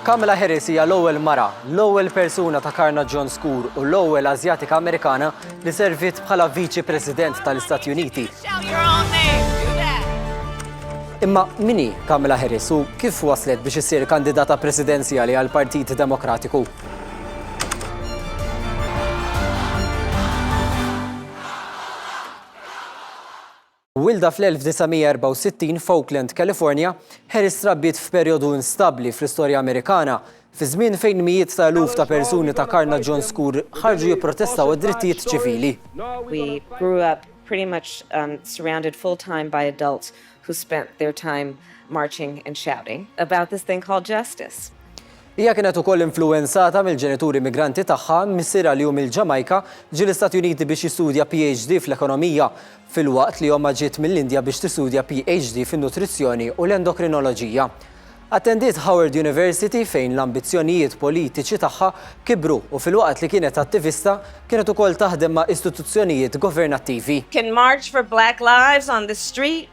Kamala Harris hija l-ewwel mara, l-ewwel persuna ta' karna John Skur u l-ewwel Asjatika Amerikana li servit bħala Viċi President tal-Istati Uniti. Imma mini Kamala Harris u kif waslet biex issir kandidata presidenzjali għal Partit Demokratiku? Wilda fl-1964 f'Oakland, California, Harris trabbiet f'perjodu instabbli fl-istorja Amerikana, fi żmien fejn mijiet ta' eluf ta' persuni ta' karna John Skur ħarġu jipprotestaw id-drittijiet ċivili. We grew up pretty much surrounded full-time by adults who spent their time marching and shouting about this thing called justice. Hija kienet ukoll influwenzata mill-ġenituri migranti tagħha missiera li hu mill-Ġamajka ġie l-Istati Uniti biex jistudja PhD fl-ekonomija filwaqt li omma ġiet mill-Indja biex tistudja PhD fin-nutrizzjoni u l-endokrinoloġija. Attendiet Howard University fejn l-ambizzjonijiet politiċi tagħha kibru u filwaqt li kienet attivista kienet ukoll taħdem ma' istituzzjonijiet governattivi. Can march for Black lives on the street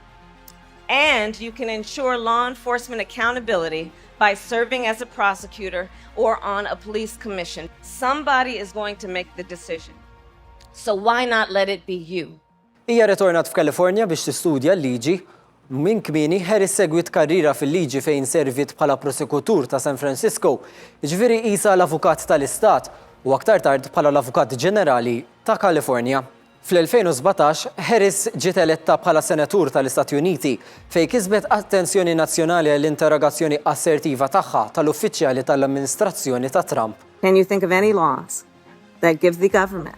and you can ensure law enforcement accountability by serving as a prosecutor or on a police commission. Somebody is going to make the decision. So why not let it be you? Hija ritornat f'Kalifornja biex tistudja l-liġi. Minn kmieni Harris segwit karriera fil-liġi fejn servit bħala prosekutur ta' San Francisco, jiġifieri qisha l-avukat tal-Istat u aktar tard bħala l-Avukat Ġenerali ta' Kalifornja. Fl-2017, Harris ġiet eletta bħala senatur tal-Istati Uniti fejn kisbet attenzjoni nazzjonali għall-interrogazzjoni assertiva tagħha tal-uffiċjali tal-amministrazzjoni ta' Trump. Can you think of any laws that give the government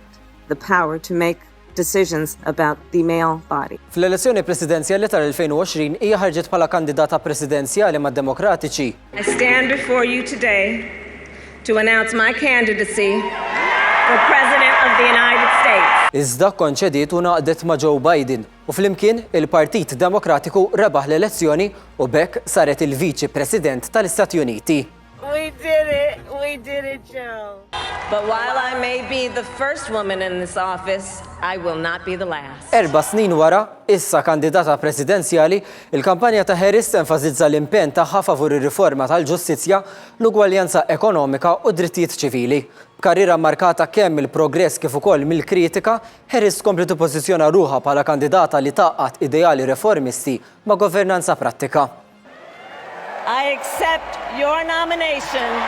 the power to make decisions about the male body? Fl-elezzjoni presidenzjali tal-2020 hija ħarġet bħala kandidata presidenzjali mad-Demokratiċi. I stand before you today to announce my candidacy for President of the United States. Iżda konċediet u naqdet ma' Joe Biden u flimkien il-Partit Demokratiku rebaħ l-elezzjoni u bekk saret il-Viċi President tal-Istati Uniti. We did it, Joe. But while I may be the first woman in this office, I will not be the last. 4 snin wara, issa kandidata presidenzjali, il-kampanja ta' Harris tenfasizza l-impenn tagħha favur ir-riforma tal-ġustizzja, l-ugwaljanza ekonomika u drittijiet ċivili. Karriera markata kemm il-progress kif ukoll mill-kritika, Harris tkompli tippożizzjona ruħha bħala kandidata li taqqat ideali reformisti ma' governanza prattika. I accept your nomination